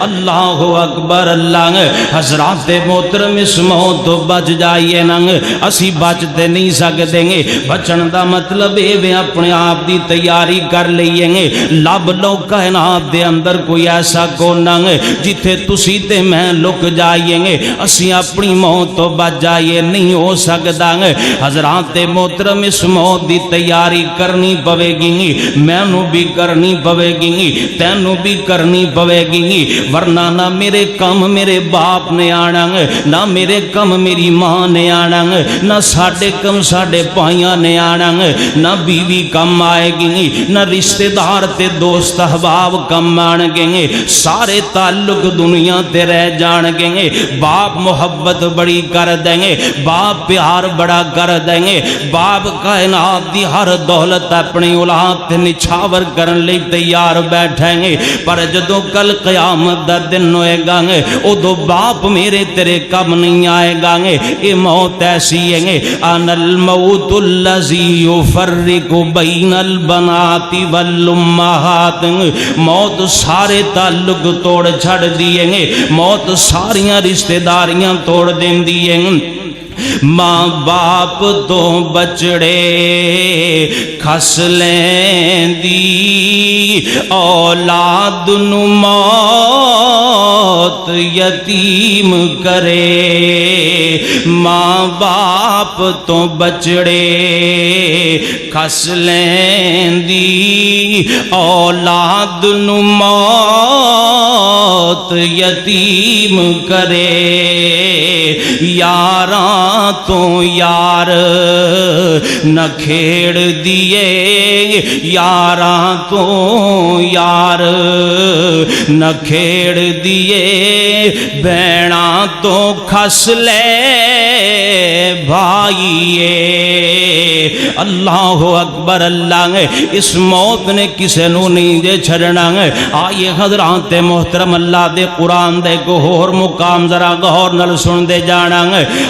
اللہ اکبر اللہ حضرات محترم اس موت تو بچ جائیے نا اسی بچتے نہیں سکتے گے بچن دا مطلب یہ اپنے آپ دی تیاری کر لئیے گے لب لو کائنات دے اندر کوئی ایسا کونا جتھے تسی تے میں لک جائیے گے اسی اپنی موت تو بچ جائیے نہیں ہو سکتا حضرات محترم اس موت دی تیاری کرنی پوے گی میں نو بھی کرنی پوے گی تینو بھی کرنی پوے گی ورنہ نہ میرے کم میرے باپ نے آنا نہ میرے کم میری ماں نے آنا نہ ساڑھے کم ساڑھے پائیاں نے آنا نہ بیوی کم آئے گی نہ رشتہ دار تے دوست احباب کم آن گے سارے تعلق دنیا تے رہ جان گے باپ محبت بڑی کر دیں گے باپ پیار بڑا کر دیں گے باپ کائنات دی ہر دولت اپنی اولاد تے نچھاور کرن لئی تیار بیٹھیں گے پر جدو کل قیامت دا دن ہوئے گا او دو باپ میرے تیرے کم نہیں آئے گا اے موت ایسی ہے انا الموت اللذی یفرق بین البنات والامہات موت سارے تعلق توڑ چھڑ دیئے موت ساریاں رشتہ داریاں توڑ دیں دیئے ماں باپ تو بچڑے کھس لیں دی اولاد نو موت یتیم کرے ماں باپ تو بچڑے کھس لیں دی اولاد نو موت یتیم کرے یاراں تو یار نہ کھیڑ دیے یاراں تو یار نہ کھیڑ دیے بیناں تو کھس لے بھائیے اللہ اکبر اللہ اس موت نے کسے نو نہیں دے چھڑنا آئیے حضرات محترم اللہ دے قرآن دے کو اور مقام ذرا غور نل سن دے جانا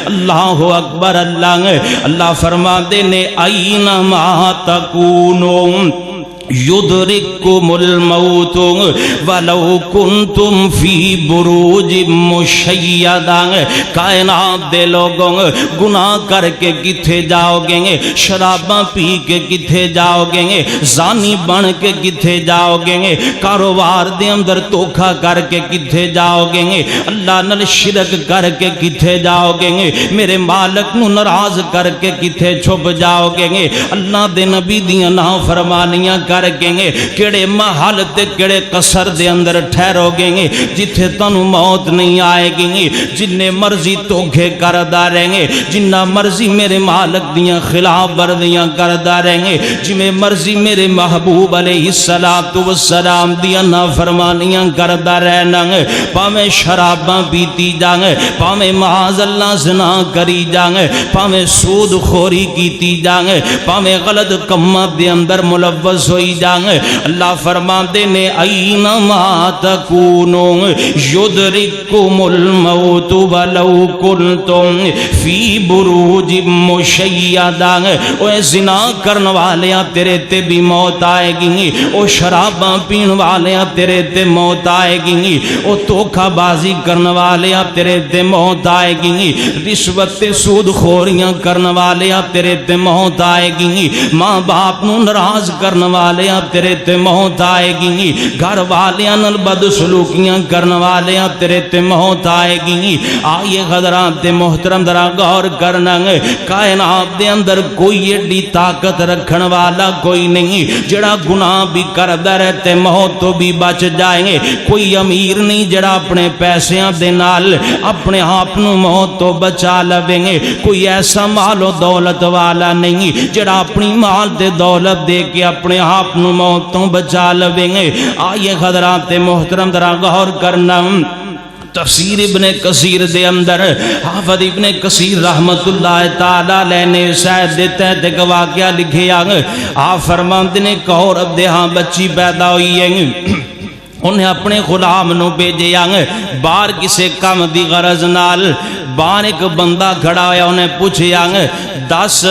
اللہ اکبر اللہ فرما دے نے اینما تکونو یدرککم الموت ولو کنتم فی بروج مشیدہ کائنات دے لوگوں گناہ کر کے کتھے جاؤ گے شراباں پی کے کتھے جاؤ گے زانی بن کے کتھے جاؤ گے کاروبار دے اندر توکھا کر کے کتھے جاؤ گے اللہ نال شرک کر کے کتھے جاؤ گے میرے مالک نو ناراض کر کے کتھے چھپ جاؤ گے اللہ دے نبی دیاں نافرمانیاں کر گے کیڑے محل تے کیڑے قصر دے اندر ٹھہرو گے جتھے تنو موت نہیں آئے گی جنہیں مرضی توکھے کردہ رہیں گے جنہ مرضی میرے مالک دیاں خلاف ورزیاں کردہ رہیں گے جنہیں مرضی میرے محبوب علیہ السلام دیاں نافرمانیاں کردہ رہنا پاویں شراباں پیتی جائیں پاویں معاذ اللہ زنا کری جائیں پاویں سود خوری کیتی جائیں پاویں غلط کمات دے اندر ملوث ہوئی جائیں اللہ فرماتے نے اینما تکونو یدرککم الموت ولو کنتم فی بروج مشیدہ اوہ زنا کرن والیاں تیرے تے بھی موت آئے گی او شراباں پین والیاں تیرے تے موت آئے گی او توکھا بازی کرن والیاں تیرے تے موت آئے گی رشوت سود خوریاں کرن والیاں تیرے تے موت آئے گی ماں باپ نو ناراض کرن والیاں تیرے تے موت آئے گی گھر والیاں نال بد سلوکیاں کرن والیاں تیرے تے موت آئے گی آئیے حضرات محترم ذرا غور کرنا کائنات دے اندر کوئی ایڈی طاقت رکھن والا کوئی نہیں جڑا گناہ بھی کردہ رہتے موت تو بھی بچ جائیں گے کوئی امیر نہیں جڑا اپنے پیسیاں دے نال اپنے آپ نو موت تو بچا لویں گے کوئی ایسا مال و دولت والا نہیں جڑا اپنی مال دے دولت دے کے اپنے آپ نو موتوں بچا لویں گے آئیے حضرات محترم ذرا غور کرنا تفسیر ابن کثیر دے اندر حافظ ابن کثیر رحمت اللہ تعالیٰ لینے شاید دیتا ہے دیکھ واقعہ لکھے آگے آپ فرماند نے کہو رب دے ہاں بچی پیدا ہوئی ہے انہیں اپنے غلام نو بھیجے آگے بار کسے کم دی غرض نال باہر ایک بندہ کھڑا ہویا انہیں پوچھیا دس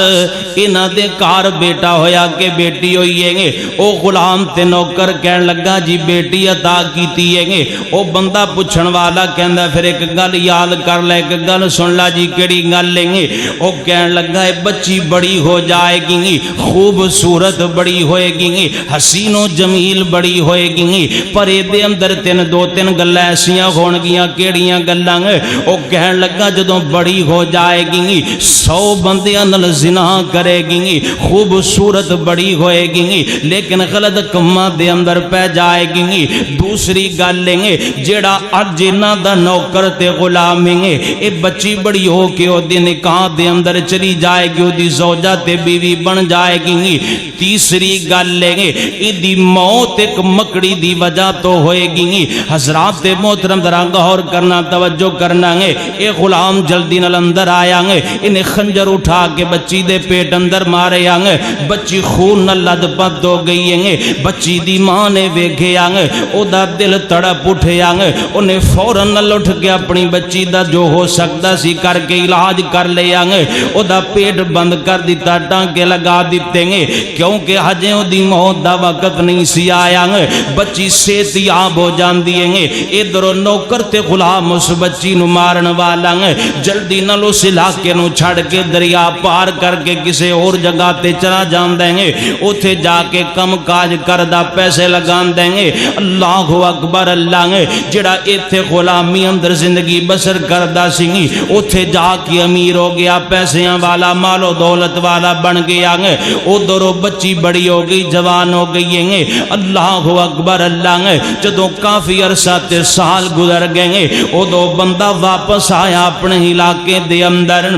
انہاں دے کار بیٹا ہویا کہ بیٹی ہوئی ہے؟ او غلام تے نوکر کہن لگا جی بیٹی عطا کیتی ہے۔ او بندہ پوچھن والا کہندا پھر ایک گل یاد کر لے، ایک گل سن لا جی کیڑی گل لیں؟ او کہن لگا ہے بچی بڑی ہو جائے گی، خوبصورت بڑی ہوئے گی، حسین و جمیل بڑی ہوئے گی، پر اے دے اندر دو تین گلاں ایسیاں ہون گیاں کیڑیاں گلاں؟ او کہن لگا جدوں بڑی ہو جائے گی 100 بندیاں نال زنا کرے گی، خوبصورت بڑی ہوئے گی لیکن غلط کماں دے اندر پہ جائے گی۔ دوسری گل لیں جیڑا اج انہاں دا نوکر تے غلام ہے اے بچی بڑی ہو کے او دی نکاح دے اندر چلی جائے گی، او دی زوجہ تے بیوی بن جائے گی۔ تیسری گل لیں ای دی موت ایک مکڑی دی وجہ تو ہوئے گی۔ حضرات محترم ذرا غور کرنا توجہ کرنا ہے، اے غلام جلدی نال اندر آیا ہے، انہیں خنجر اٹھا کے بچی دے پیٹ اندر مارے آنگے، بچی خون نہ لد پت ہو گئی آنگے، بچی دی ماں نے ویکھے آنگے، او دا دل تڑپ اٹھے آنگے، انہیں فوراں نہ لٹھ کے اپنی بچی دا جو ہو سکتا سی کر کے علاج کر لے آنگے، او دا پیٹ بند کر دیتا ٹانکے لگا دیتے ہیں کیونکہ ہجے او دی موت دا وقت نہیں سی آیا آنگے، بچی صحتیاب ہو جان دیے ہیں۔ ادھر نوکر تے غلام اس بچی نو مارن والا آنگے، جلدی نہ لو علاقے نو چھڑ کے دریا پار کر کے کسے اور جگہ تے چلا جان دیں گے، اوتھے جا کے کم کاج کردہ پیسے لگان دیں گے۔ اللہ اکبر، اللہ جڑا ایتھے غلامی اندر زندگی بسر کردہ سنگی اوتھے جا کے امیر ہو گیا، پیسیاں والا، مال و دولت والا بن گیا گے، ادھروں بچی بڑی ہو گئی، جوان ہو گئی ہیں۔ اللہ اکبر، اللہ جدوں کافی عرصہ تے سال گزر گئے ادو بندہ واپس آیا اپنے علاقے دے اندر،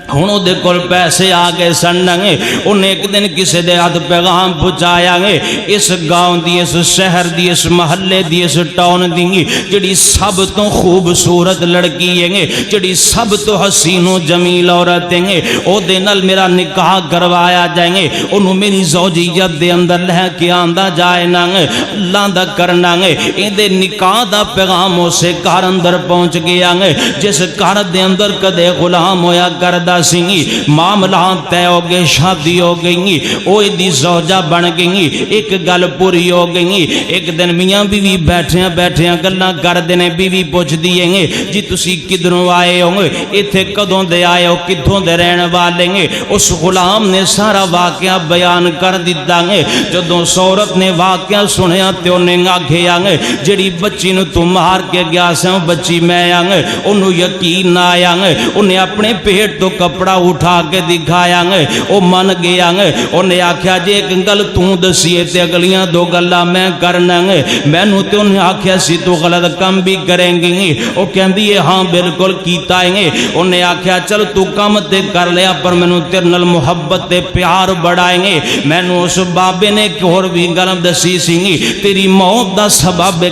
ہونوں دے کول پیسے آگے سننگے، انہیں ایک دن کسے دے ہاتھ پیغام پہنچایا گے اس گاؤں دی، اس شہر دی، اس محلے دی، اس ٹاؤن دی جڑی سب تو خوبصورت لڑکی ہے، جڑی سب تو حسین و جمیل عورت ہے، او دے نال میرا نکاح کروایا جائیں گے، انہوں میری زوجیت دے اندر لہ کے آندہ جائے نانگے، اللہ دا کرنانگے۔ ان دے نکاح دا پیغام اسے کار اندر پہنچ گیا گے، جس کار دے اندر کدے غلام ہویا کردہ سنگی، معاملات طے ہو گئے، شادی ہو گئی، اوہ دی زوجہ بن گئی، ایک گل پوری ہو گئی۔ ایک دن میاں بیوی بیٹھیاں گلاں کر دینے، بیوی پوچھ دیئے گے جی تسی کدھروں آئے ہوں گے، ایتھے کدوں دے آئے ہو، کدھوں دے رہن والے گے؟ اس غلام نے سارا واقعہ بیان کر دیتا گے۔ جدوں عورت نے واقعہ سنیا تے انہیں آکھے آنگے جڑی بچی نو تو مار کے گیا سے بچی میں آنگے، انہوں یقین نہ آیا گے، انہیں اپنے پیٹ تو کپڑا اٹھا کے دکھایا گے، او من گیا گے، انہیں آکھیا جے ایک گل توں دسیے تے اگلیاں دو گلاں میں کرنا گے، میں نو تے انہیں آکھیا سی تو غلط کم بھی کریں گی، او کہن دیئے ہاں بالکل کیتا ہے، انہیں آکھیا چل تو کم تے کر لیا پر میں نو تیرے نال محبت تے پیار بڑھائیں گے۔ میں نو اس بابے نے ایک اور بھی گل دسی سی تیری موت دا سبب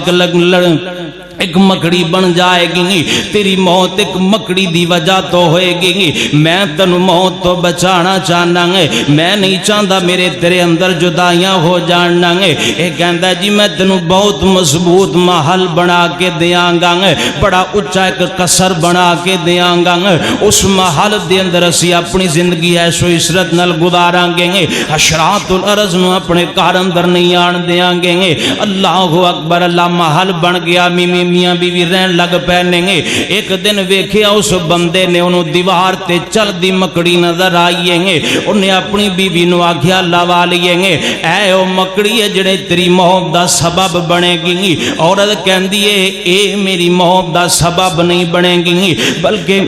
ایک مکڑی بن جائے گی، تیری موت ایک مکڑی دی وجہ تو ہوئے گی، میں تنو موت تو بچانا چاہنا گے، میں نہیں چاہتا میرے تیرے اندر جدائیاں ہو جاننا گے۔ ایک کہندا جی میں تنو بہت مضبوط محل بنا کے دیاں گا گے، بڑا اچھا ایک قصر بنا کے دیاں گا گے، اس محل دے اندر اسی اپنی زندگی عیش و عشرت نال گزاراں گے، حشرات الارض نو اپنے کار اندر نہیں آن دیاں گے۔ اللہ اکبر، اللہ محل بن گیا، میاں بیوی رہن لگ پہنے گے۔ ایک دن ویکھیا اس بندے نے انہوں دیوار تے چل دی مکڑی نظر آئیے گے، انہیں اپنی بیوی نو آگیا لوا لیے گے، اے او مکڑی ہے جڑے تیری موت دا سبب بنے گی۔ عورت کہن دیئے اے میری موت دا سبب نہیں بنے گی بلکہ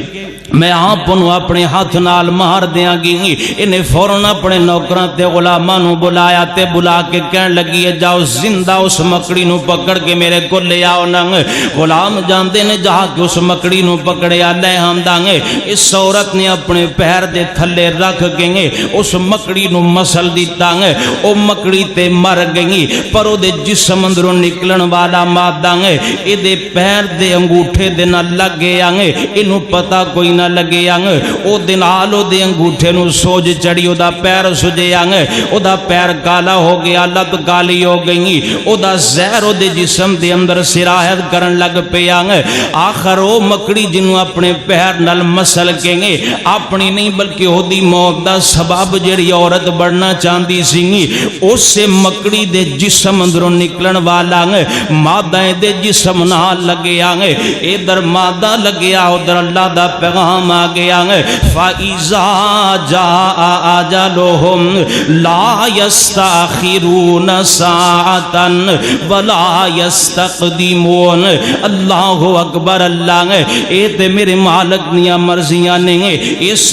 میں آپ انہوں اپنے ہاتھ نال مار دیاں گی۔ انہیں فوراں اپنے نوکراں تے غلاماں نو بلایا تے بلا کے کہن لگی ہے جاؤ زندہ اس مکڑی نو پکڑ کے میرے کو لے آؤ ننگ۔ غلام جاندے نے جہاں کہ اس مکڑی نو پکڑیا لے ہم دانگے، اس عورت نے اپنے پیر دے تھلے رکھ گئے، اس مکڑی نو مسل دیتا گے، او مکڑی تے مر گئی، پر او دے جسم اندروں نکلن والا مادہ گے، اے دے پیر دے انگوٹھے دے نہ لگ گیا گے، انہوں پتہ کوئی نہ لگے او دنال او دے انگوٹھے نو سوج چڑی او دا پیر سجے او دا پیر کالا ہو گیا لت کالی ہو گئی او دا زہر او دے جسم دے اندر سرایت کرن لگ پیا آخر او مکڑی جنوں اپنے پیر نال مسل کے اپنی نہیں بلکہ او دی موت دا سبب جڑی عورت بڑھنا چاندی سی اس سے مکڑی دے جسم اندروں نکلن والا مادہ دے جسم نال لگیا ادھر مادہ لگیا ادھر اللہ دا پیغام آ گیا فَإِذَا جَاءَ أَجَلُهُمْ لَا يَسْتَأْخِرُونَ سَاعَةً وَلَا يَسْتَقْدِمُونَ اللہ اکبر اللہ اے تے میرے مالک نیاں مرضیاں نے اس